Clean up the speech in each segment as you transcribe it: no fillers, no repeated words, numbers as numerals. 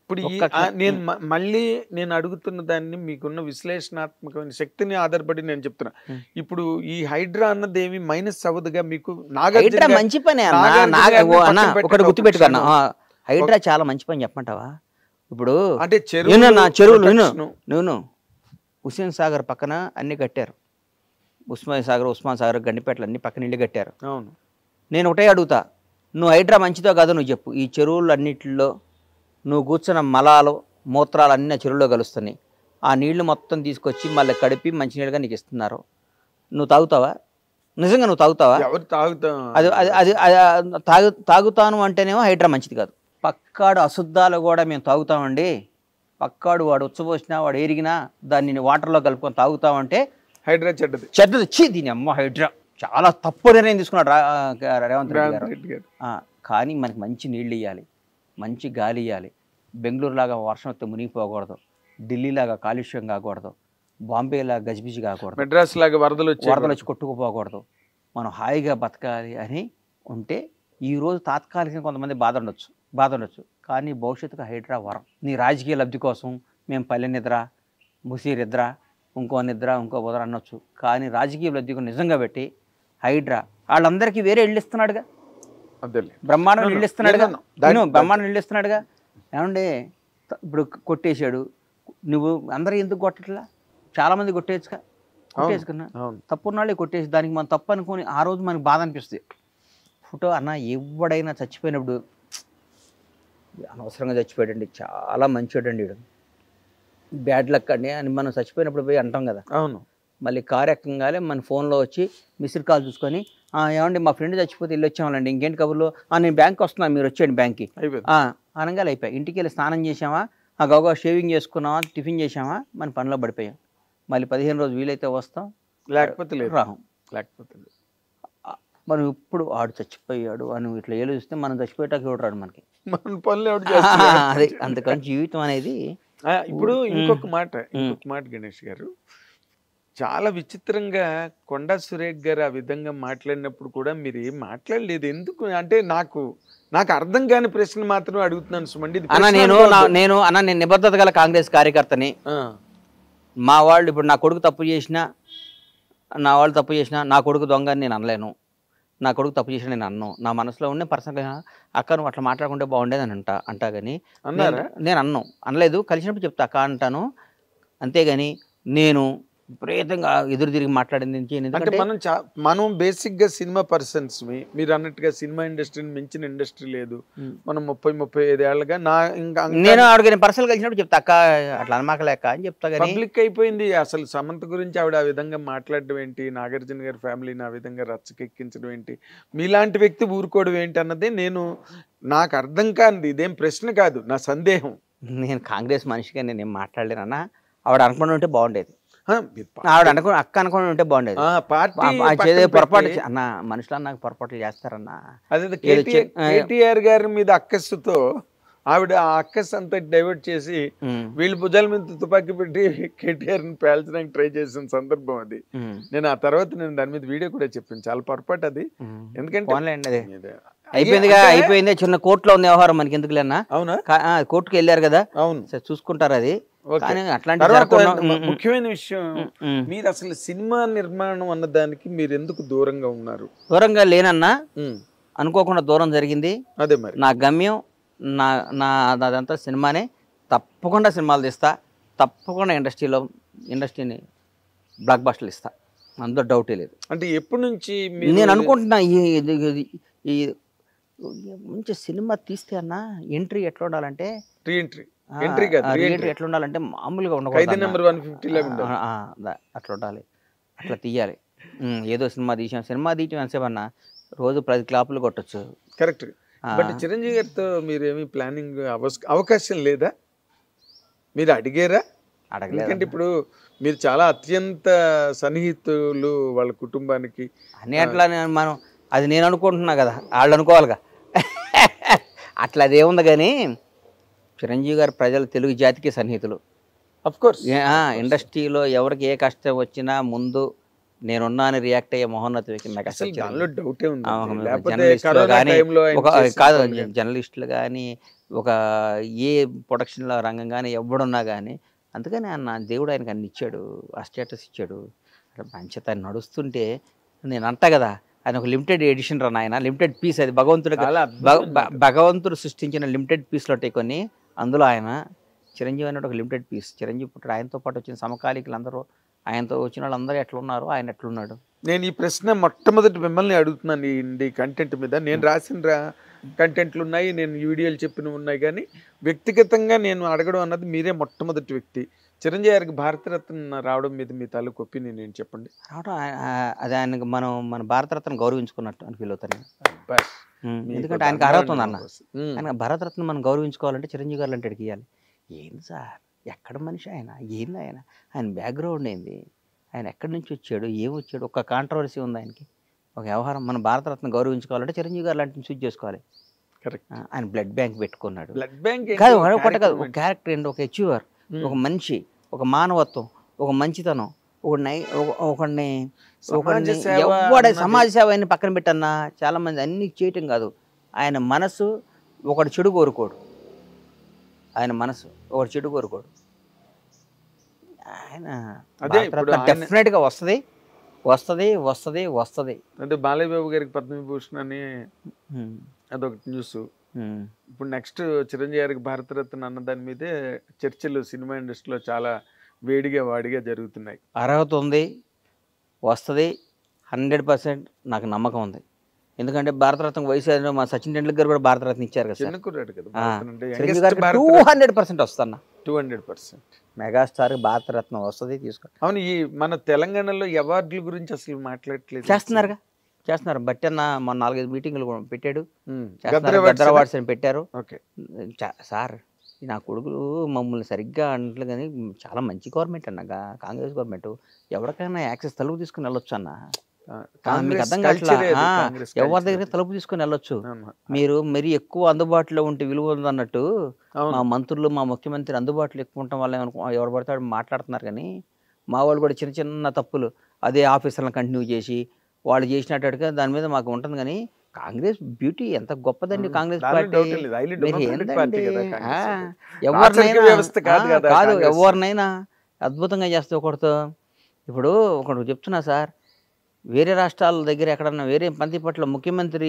ఇప్పుడు మళ్ళీ నేను అడుగుతున్న దాన్ని మీకున్న విశ్లేషణాత్మకమైన శక్తిని ఆధారపడి నేను చెప్తున్నా. ఇప్పుడు ఈ హైడ్రా అన్నది ఏమి మైనస్ అవ్వదుగా మీకు? హైడ్రా మంచి పని ఒకటి గుర్తుపెట్టుకున్నా, హైడ్రా చాలా మంచి పని చెప్పమంటావా? ఇప్పుడు అంటే చెరువులు నేను హుస్సేన్ సాగర్ పక్కన అన్ని కట్టారు, ఉస్మాన్ సాగర్ గండిపేటలు అన్ని పక్కన ఇల్లు కట్టారు. అవును, నేను ఒకటే అడుగుతా, నువ్వు హైడ్రా మంచిదో కాదో నువ్వు చెప్పు. ఈ చెరువులు అన్నిటిలో నువ్వు కూర్చున్న మలాలు మూత్రాలు అన్నీ ఆ చెరువులో కలుస్తున్నాయి. ఆ నీళ్లు మొత్తం తీసుకొచ్చి మళ్ళీ కడిపి మంచినీళ్ళుగా నీకు ఇస్తున్నారు. నువ్వు తాగుతావా? నిజంగా నువ్వు తాగుతావా? అది తాగుతాను అంటేనేమో హైడ్రా మంచిది కాదు. పక్కాడు అశుద్ధాలు కూడా మేము తాగుతామండి, పక్కాడు వాడు ఉచ్చబోసినా వాడు ఎరిగినా దాన్ని వాటర్లో కలుపుకొని తాగుతామంటే హైడ్రా చెడ్డది. చెడ్డది దీని అమ్మ హైడ్రా చాలా తప్పు నిర్ణయం తీసుకున్నాడు రేవంత్ రెడ్డి గారు. కానీ మనకి మంచి నీళ్ళు ఇవ్వాలి, మంచి గాలి ఇవ్వాలి. బెంగళూరు లాగా వర్షం వస్తే మునిగిపోకూడదు, ఢిల్లీ లాగా కాలుష్యం కాకూడదు, బాంబే లాగా గజిబిజి కాకూడదు, మెడ్రాస్ లాగా వరదలు వచ్చి కొట్టుకుపోకూడదు. మనం హాయిగా బతకాలి అని ఉంటే ఈరోజు తాత్కాలికంగా కొంతమంది బాధ ఉండొచ్చు, కానీ భవిష్యత్తుకు హైడ్రా వరం. నీ రాజకీయ లబ్ధి కోసం మేము పల్లె నిద్ర, ముసీర్ నిద్ర, ఇంకో బుధర అనొచ్చు, కానీ రాజకీయ లబ్ధి నిజంగా పెట్టి హైడ్రా వాళ్ళందరికీ వేరే ఇళ్ళు ఇస్తున్నాడుగా, బ్రహ్మాండం ఇళ్ళు ఇస్తున్నాడుగా, బ్రహ్మాండం ఇళ్ళు ఇస్తున్నాడుగా. ఏమంటే ఇప్పుడు కొట్టేశాడు, నువ్వు అందరూ ఎందుకు కొట్టట్లా? చాలామంది కొట్టేసుకున్నా తప్పున్నాళ్ళే కొట్టేసి దానికి మనం తప్పు అనుకొని ఆ రోజు మనకు బాధ అనిపిస్తుంది. ఫోటో అన్న ఎవడైనా చచ్చిపోయినప్పుడు అనవసరంగా చచ్చిపోయాడండి, చాలా మంచివాడండి, వీడు బ్యాడ్ లక్ అండి అని మనం చచ్చిపోయినప్పుడు పోయి అంటాం కదా. అవును, మళ్ళీ కారు ఎక్కంగానే మన ఫోన్లో వచ్చి మిస్డ్ కాల్ చూసుకొని ఏమండి మా ఫ్రెండ్ చచ్చిపోతే ఇల్లు వచ్చామండి, ఇంకేంటి కబుర్లో, నేను బ్యాంక్కి వస్తున్నాను మీరు వచ్చేయండి బ్యాంక్కి అనగానే అయిపోయి. ఇంటికి వెళ్ళి స్నానం చేసామా, గౌగా షేవింగ్ చేసుకున్నావా, టిఫిన్ చేసామా, మన పనిలో పడిపోయాం. మళ్ళీ 15 రోజులు వీలైతే వస్తాం, లేకపోతే రాహం. మనం ఇప్పుడు ఆడు చచ్చిపోయాడు అని ఇట్లా ఏలు చూస్తే మనం చచ్చిపోయేటానికి ఎవడు రాడు మనకి, మన పనులు అదే. అందుకని జీవితం అనేది ఇప్పుడు ఇంకొక మాట గణేష్ గారు, చాలా విచిత్రంగా కొండా సురేఖ్ గారు ఆ విధంగా మాట్లాడినప్పుడు కూడా మీరు ఏం మాట్లాడలేదు ఎందుకు అంటే నాకు అర్థం కాని ప్రశ్న మాత్రం అడుగుతున్నాను సుమండి. నేను నిబద్ధత గల కాంగ్రెస్ కార్యకర్తని. మా వాళ్ళు ఇప్పుడు నా కొడుకు తప్పు చేసినా, నా కొడుకు దొంగ అని నేను అనలేను, నా కొడుకు తప్పు చేసినా నేను అన్నాను. నా మనసులో ఉండే పర్సనల్గా అక్క నువ్వు అట్లా మాట్లాడుకుంటే బాగుండేది అని అంటా కానీ నేను అనలేదు. కలిసినప్పుడు చెప్తా అక్క అంటాను, అంతేగాని నేను విపరీతంగా ఎదురు తిరిగి మాట్లాడింది. అంటే మనం బేసిక్ గా సినిమా పర్సన్స్, మీరు అన్నట్టుగా సినిమా ఇండస్ట్రీని మించిన ఇండస్ట్రీ లేదు. మనం 30-35 ఏళ్ళగా నేను అడిగిన పర్సనల్ కలిసినప్పుడు చెప్తా అక్క అట్లా అనమాకలేక అని చెప్తా. పబ్లిక్ అయిపోయింది అసలు సమంత గురించి ఆవిడ ఆ విధంగా మాట్లాడడం ఏంటి, నాగార్జున గారి ఫ్యామిలీని ఆ విధంగా రచ్చకెక్కించడం ఏంటి, మీలాంటి వ్యక్తి ఊరుకోవడం ఏంటి అన్నదే నాకు అర్థం కానిది. ఇదేం ప్రశ్న కాదు, నా సందేహం. నేను కాంగ్రెస్ మనిషిగా నేనేం మాట్లాడలేనన్నా, ఆవిడ అనుకుని ఉంటే బాగుండేది, ఆవిడ అక్క అనుకుని ఉంటే బాగుండేది. పొరపాటు అన్న మనుషులు నాకు పొరపాట్లు చేస్తారన్నా. అదే కేటీఆర్ గారి మీద అక్కస్సుతో ఆవిడ ఆ అక్కస్ అంతా డైవర్ట్ చేసి వీళ్ళు భుజాల మీద తుపాకీ పెట్టి కేటీఆర్ ని పేల్చడానికి ట్రై చేసిన సందర్భం అది. నేను ఆ తర్వాత దాని మీద వీడియో కూడా చెప్పాను, చాలా పొరపాటు అది. ఎందుకంటే అయిపోయింది, చిన్న కోర్టులో ఉన్న వ్యవహారం మనకి ఎందుకు లేనా. అవునా, కోర్టుకు వెళ్ళారు కదా, అవును చూసుకుంటారు. అది ముఖ్యమైన విషయం, మీరు అసలు సినిమా నిర్మాణం అన్న దానికి మీరు ఎందుకు దూరంగా ఉన్నారు? దూరంగా లేనన్నా, అనుకోకుండా దూరం జరిగింది. అదే మరి నా గమ్యం, అదంతా సినిమానే. తప్పకుండా సినిమాలు తీస్తా, తప్పకుండా ఇండస్ట్రీని బ్లాక్ బస్టర్లు ఇస్తా, అందులో డౌటే లేదు. అంటే ఎప్పటి నుంచి నేను అనుకుంటున్నా ఈ మంచి సినిమా తీస్తే అన్న ఎంట్రీ ఎట్లా ఉండాలంటే, ఎంట్రీ ఎట్లా ఉండాలంటే మామూలుగా ఉండకూడదు, అట్లా ఉండాలి, అట్లా తీయాలి. ఏదో సినిమా తీయటం ఎంతసేపన్నా రోజు 10 క్లాపులు కొట్టచ్చు. కరెక్ట్. బట్ చిరంజీవి గారితో మీరేమి ప్లానింగ్ అవకాశం లేదా? మీరు అడిగారా? ఎందుకంటే ఇప్పుడు మీరు చాలా అత్యంత సన్నిహితులు వాళ్ళ కుటుంబానికి అని. అట్లా మనం అది నేను అనుకుంటున్నా కదా, వాళ్ళు అనుకోవాలిగా. అట్లా అదేముంది కానీ చిరంజీవి గారు ప్రజలు తెలుగు జాతికి సన్నిహితులు. అఫ్ కోర్స్ ఇండస్ట్రీలో ఎవరికి ఏ కష్టం వచ్చినా ముందు నేనున్నా అని రియాక్ట్ అయ్యే మహోన్నత వ్యక్తి అసలు మెగాస్టార్ దానిలో డౌటే ఉంది. లేకపోతే జర్నలిస్టులు కరోనా కానీ టైంలో ఆయన ఒక చేసిన కాదు పనులు కానీ. జర్నలిస్టులు కానీ ఒక ఏ ప్రొడక్షన్లో రంగం కానీ ఎవడున్నా కానీ అందుకని ఆయన దేవుడు ఆయనకు అన్ని ఇచ్చాడు, ఆ స్టేటస్ ఇచ్చాడు. మంచిత ఆయన నడుస్తుంటే నేను అంటా కదా, ఆయన ఒక లిమిటెడ్ ఎడిషన్ రా నాయన, లిమిటెడ్ పీస్ అది భగవంతుడు చాలా అద్భుతం. భగవంతుడు సృష్టించిన లిమిటెడ్ పీస్లో ఉంటాయి కొన్ని, అందులో ఆయన చిరంజీవి అనేది ఒక లిమిటెడ్ పీస్. చిరంజీవి పుట్టాడు, ఆయనతో పాటు వచ్చిన సమకాలీకులు అందరూ, ఆయనతో వచ్చిన వాళ్ళందరూ ఎట్లున్నారు, ఆయన ఎట్లున్నాడు. నేను ఈ ప్రశ్న మొట్టమొదటి మిమ్మల్ని అడుగుతున్నాను ఈ కంటెంట్ మీద. నేను రాసిన కంటెంట్లు ఉన్నాయి, నేను వీడియోలు చెప్పినవి ఉన్నాయి, కానీ వ్యక్తిగతంగా నేను అడగడం అన్నది మీరే మొట్టమొదటి వ్యక్తి. చిరంజీవి గారికి భారతరత్న రావడం మీద మీ తాలూకు ఒపీనియన్ ఏంటి చెప్పండి. రావడం అది ఆయనకు మన భారతరత్న గౌరవించుకున్నట్టు అని ఫీల్ అవుతాను. ఎందుకంటే ఆయనకు అర్హత ఉంది అన్న. ఆయన భారతరత్న మనం గౌరవించుకోవాలంటే చిరంజీవి గారు అంటే ఇవ్వాలి. ఏంది సార్, ఎక్కడ మనిషి ఆయన, ఏంది ఆయన బ్యాక్గ్రౌండ్ ఏంది, ఆయన ఎక్కడి నుంచి వచ్చాడు, ఏం వచ్చాడు, ఒక కాంట్రవర్సీ ఉంది ఆయనకి, ఒక వ్యవహారం. మన భారతరత్న గౌరవించుకోవాలంటే చిరంజీవి గారు లాంటిని చూస్ చేసుకోవాలి. కరెక్ట్. ఆయన బ్లడ్ బ్యాంక్ పెట్టుకున్నాడు. బ్లడ్ బ్యాంక్ కాదు, ఒకటి కాదు, ఒక క్యారెక్టర్ ఏంటి, ఒక అచీవర్, ఒక మనిషి, ఒక మానవత్వం, ఒక మంచితనం, ఒకడిని ఎవడ సమాజ సేవ అని పక్కన పెట్టన్నా. చాలా మంది అన్ని చేయటం కాదు, ఆయన మనసు ఒకటి చెడు కోరుకోడు, ఆయన మనసు ఒకటి చెడు కోరుకోడు. ఆయన డెఫినెట్గా వస్తుంది వస్తుంది వస్తుంది వస్తుంది. అంటే బాలయ్య బాబు గారికి పద్మవిభూషణ్ అని అదొక న్యూస్. ఇప్పుడు నెక్స్ట్ చిరంజీవి గారికి భారతరత్న అన్న దాని మీదే చర్చలు సినిమా ఇండస్ట్రీలో చాలా వేడిగా వాడిగా జరుగుతున్నాయి. అర్హత ఉంది, వస్తుంది 100%. నాకు నమ్మకం ఉంది. ఎందుకంటే భారతరత్న వయసు మా సచిన్ టెండూల్కర్ కూడా భారతరత్న ఇచ్చారు కదా, 200% వస్తున్నా. 200% మెగాస్టార్ భారతరత్న వస్తుంది, తీసుకో. అవును, ఈ మన తెలంగాణలో అవార్డుల గురించి అసలు మాట్లాడట్లేదు. చేస్తున్నారు బట్టి అన్న మన 4-5 మీటింగ్లు పెట్టాడు. గద్దర్ అవార్డ్స్ అని పెట్టారు. సార్ నా కొడుకులు మమ్మల్ని సరిగ్గా అంటలు, కానీ చాలా మంచి గవర్నమెంట్ అన్న కాంగ్రెస్ గవర్నమెంట్. ఎవరికైనా యాక్సెస్ తలుపు తీసుకుని వెళ్ళొచ్చు అన్న, మీకు అర్థం కావట్లా. ఎవరి దగ్గర తలుపు తీసుకుని వెళ్ళొచ్చు. మీరు మరీ ఎక్కువ అందుబాటులో ఉంటే విలువ ఉంది అన్నట్టు మా మంత్రులు, మా ముఖ్యమంత్రి అందుబాటులో ఎక్కువ ఉండటం వల్ల ఎవరు పడతాడు మాట్లాడుతున్నారు. కానీ మా వాళ్ళు కూడా చిన్న చిన్న తప్పులు అదే ఆఫీసర్లను కంటిన్యూ చేసి వాళ్ళు చేసినట్టుగా దాని మీద మాకు ఉంటుంది. కానీ కాంగ్రెస్ బ్యూటీ ఎంత గొప్పదండి, కాంగ్రెస్ పార్టీ కాదు, ఎవరినైనా అద్భుతంగా చేస్తే ఒకటితో. ఇప్పుడు ఒకటి చెప్తున్నా సార్, వేరే రాష్ట్రాల దగ్గర ఎక్కడన్నా వేరే పంతిపట్ల ముఖ్యమంత్రి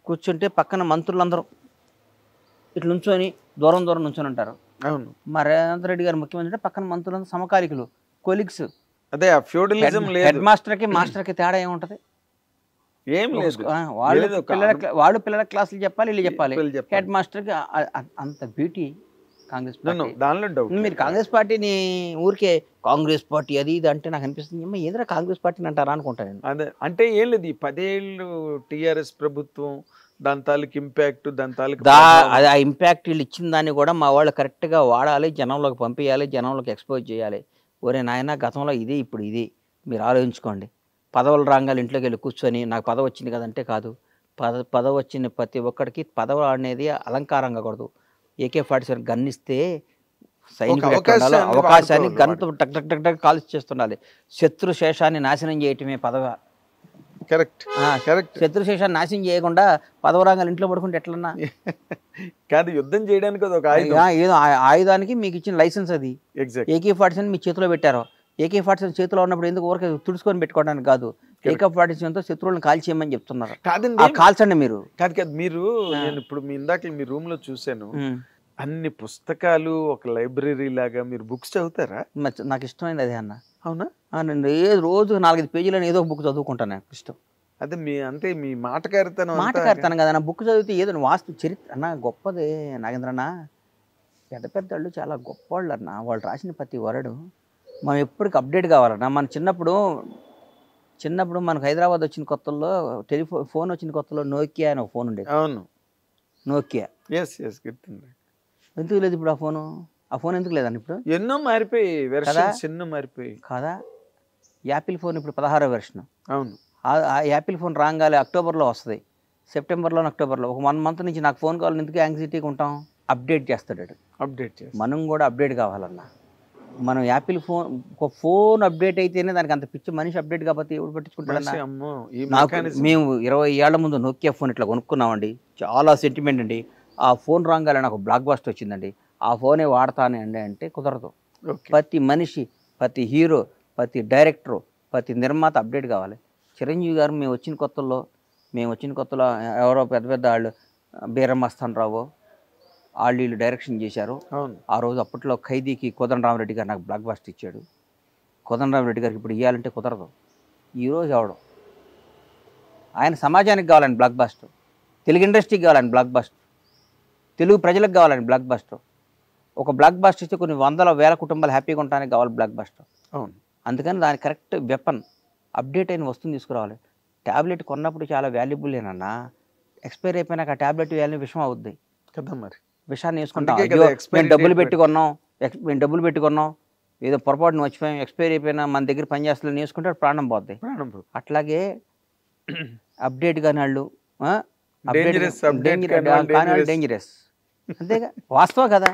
కూర్చుంటే పక్కన మంత్రులందరూ ఇట్లా నుంచొని దూరం నుంచొని ఉంటారు. అవును, మా రేవంత్ రెడ్డి గారు ముఖ్యమంత్రి అంటే పక్కన మంత్రులందరూ సమకాలికులు, కొలీగ్స్. అదే ఫ్యూడలిజం లేదు. హెడ్ మాస్టర్కి మాస్టర్కి తేడా ఏముంటుంది? ఏం లేదు. వాళ్ళు పిల్లల క్లాసులు చెప్పాలి, వీళ్ళు చెప్పాలి. హెడ్ మాస్టర్కి అంత బ్యూటీ కాంగ్రెస్ పార్టీ. మీరు కాంగ్రెస్ పార్టీని ఊరికే కాంగ్రెస్ పార్టీ అది ఇది అంటే నాకు అనిపిస్తుంది, ఏదైనా కాంగ్రెస్ పార్టీని అంటారా అనుకుంటాను నేను. అదే అంటే ఏం లేదు, ఈ 10 ఏళ్ళు టీఆర్ఎస్ ప్రభుత్వం దాని తాలూకు ఇంపాక్ట్, దాని తాలూకు ఆ ఇంపాక్ట్ వీళ్ళు ఇచ్చిన దాన్ని కూడా మా వాళ్ళు కరెక్ట్గా వాడాలి, జనంలోకి పంపించాలి, జనంలోకి ఎక్స్పోజ్ చేయాలి. ఒరే నాయన గతంలో ఇది, ఇప్పుడు ఇది, మీరు ఆలోచించుకోండి. పదవులు రాగాలి ఇంట్లోకి వెళ్ళి కూర్చొని నాకు పదవి వచ్చింది కదంటే కాదు. పదవి వచ్చిన ప్రతి ఒక్కడికి పదవి అనేది అలంకారంగా కూడదు. AK-47 గన్ ఇస్తే సైనికుడు అవకాశాన్ని గన్తో టక్ టక్ టక్ టక్ కాల్చి చేస్తుండాలి. శత్రు శేషాన్ని నాశనం చేయటమే పదవి. కరెక్ట్. శత్రు శేషాన్ని నాశనం చేయకుండా పదవి రాగాలి ఇంట్లో పడుకుంటే ఎట్లన్నా కాదు, యుద్ధం చేయడానికి ఏదో ఆయుధానికి మీకు ఇచ్చిన లైసెన్స్ అది. AK-47 మీ చేతిలో పెట్టారు. AK-47 చేతిలో ఉన్నప్పుడు ఎందుకు ఊరికే తుడుచుకొని పెట్టుకోవడానికి కాదు, AK-47తో శత్రువులను కాల్చేయమని చెప్తున్నారు. కాల్చండి మీరు. కాదు మీరు, నేను ఇప్పుడు మీ ఇందాక మీ రూమ్ లో చూసాను, అన్ని పుస్తకాలు ఒక లైబ్రరీ లాగా మీరు బుక్స్ చదువుతారా? నాకు ఇష్టమైంది అదే అన్న. అవునా? నేను రోజు 4-5 పేజీలను ఏదో ఒక బుక్ చదువుకుంటాను, నాకు ఇష్టం. అదే అంటే మీ మాటకారితనం కదా. నా బుక్ చదివితే ఏదో వాస్తు చరిత్ర అన్న గొప్పదే నాగేంద్రన్న. పెద్ద వాళ్ళు చాలా గొప్పవాళ్ళు అన్న, వాళ్ళు రాసిన ప్రతి వరడు మనం ఎప్పటికి అప్డేట్ కావాలన్నా. మన చిన్నప్పుడు మనకు హైదరాబాద్ వచ్చిన కొత్తలో ఫోన్ వచ్చిన కొత్తలో నోకియా అని ఒక ఫోన్ ఉండేది. అవును, నోకియా. ఎందుకు లేదు ఇప్పుడు ఆ ఫోన్ ఎందుకు లేదండి? ఇప్పుడు ఎన్నో మారిపోయి కదా. యాపిల్ ఫోన్ ఇప్పుడు 16వ వెర్షన్. అవును, ఆ యాపిల్ ఫోన్ రాగాలి అక్టోబర్లో వస్తుంది, సెప్టెంబర్లో అక్టోబర్లో. ఒక 1 మంత్ నుంచి నాకు ఫోన్ కావాలి, ఎందుకు యాంగ్జైటీగా ఉంటాం? అప్డేట్ చేస్తాడు. మనం కూడా అప్డేట్ కావాలన్నా. మనం యాపిల్ ఫోన్ అప్డేట్ అయితేనే దానికి అంత పిచ్చి, మనిషి అప్డేట్ కాబట్టి ఎవరు పట్టించుకుంటాడన్నా. నాకు మేము 20 ఏళ్ల ముందు నోకియా ఫోన్ ఇట్లా కొనుక్కున్నామండి, చాలా సెంటిమెంట్ అండి. ఆ ఫోన్ రాగానే నాకు బ్లాక్ బస్టర్ వచ్చిందండి, ఆ ఫోనే వాడతానే అండి అంటే కుదరదు. ప్రతి మనిషి, ప్రతి హీరో, ప్రతి డైరెక్టరు, ప్రతి నిర్మాత అప్డేట్ కావాలి. చిరంజీవి గారు మేము వచ్చిన కొత్తలో ఎవరో పెద్ద పెద్ద వాళ్ళు బీరం మస్తాన్ రావు వీళ్ళు డైరెక్షన్ చేశారు. ఆ రోజు అప్పట్లో ఖైదీకి కోదండరామరెడ్డి గారు నాకు బ్లాక్ బస్టర్ ఇచ్చాడు. కోదండరామరెడ్డి గారికి ఇప్పుడు ఇవ్వాలంటే కుదరదు. ఈరోజు ఎవడు ఆయన సమాజానికి కావాలని బ్లాక్ బస్టర్, తెలుగు ఇండస్ట్రీకి కావాలని బ్లాక్ బస్టర్, తెలుగు ప్రజలకు కావాలని బ్లాక్ బస్టర్. ఒక బ్లాక్ బస్టర్ ఇస్తే కొన్ని 100,000 కుటుంబాలు హ్యాపీగా ఉండడానికి కావాలి బ్లాక్ బస్టర్. అవును, అందుకని దాని కరెక్ట్ వెపన్ అప్డేట్ అయిన వస్తువుని తీసుకురావాలి. ట్యాబ్లెట్ కొన్నప్పుడు చాలా వాల్యుబుల్ ఏనన్నా, ఎక్స్పైర్ అయిపోయినాక ఆ ట్యాబ్లెట్ వాల్యూ విషం అవుద్ది కదా. మరి విషాన్ని వేసుకుంటాం. మేము డబ్బులు పెట్టుకున్నాం ఏదో పొరపాటును వచ్చిపోయాం, ఎక్స్పైర్ అయిపోయినా మన దగ్గర పనిచేస్తున్నా వేసుకుంటే ప్రాణం పోద్ది. అట్లాగే అప్డేట్ కాని వాళ్ళు డేంజరస్, అంతేగా, వాస్తవం కదా.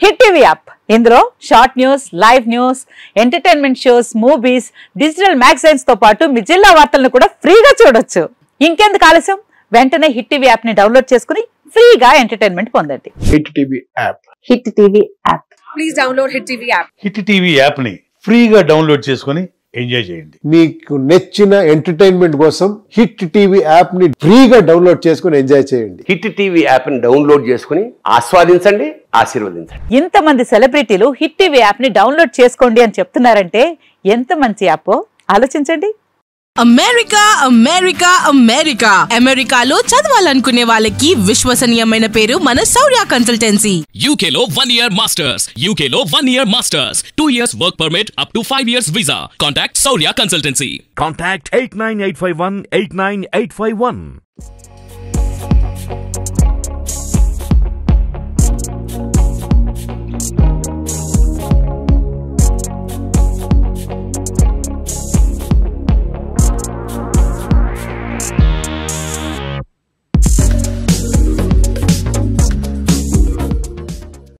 హిట్ టీవీ యాప్, ఇందులో short news, live news, entertainment shows, movies, digital magazines తో పాటు మీ జిల్లా వార్తలను కూడా ఫ్రీగా చూడొచ్చు. ఇంకెందుకు ఆలస్యం, వెంటనే హిట్ టీవీ యాప్ ని డౌన్లోడ్ చేసుకుని ఫ్రీగా ఎంటర్టైన్మెంట్ పొందండి. Hit TV app. Hit TV app. Please download hit TV app. Hit TV app ని ఫ్రీగా డౌన్లోడ్ చేసుకుని ఎంజాయ్ చేయండి. మీకు నచ్చిన ఎంటర్టైన్మెంట్ కోసం హిట్ టీవీ యాప్ ని ఫ్రీగా డౌన్లోడ్ చేసుకుని ఎంజాయ్ చేయండి. హిట్ టీవీ యాప్ ని డౌన్లోడ్ చేసుకుని ఆస్వాదించండి, ఆశీర్వదించండి. ఇంతమంది సెలబ్రిటీలు హిట్ టీవీ యాప్ ని డౌన్లోడ్ చేసుకోండి అని చెప్తున్నారంటే ఎంత మంచి యాప్ ఆలోచించండి. అమెరికా అమెరికాలో చదవాలనుకునే వాళ్ళకి విశ్వసనీయమైన పేరు మన శౌర్య కన్సల్టెన్సీ. UK లో 1 year masters, UK లో 1 year masters, 2 years work permit up to 5 years visa. Contact Saurya Consultancy. Contact 89851 89851.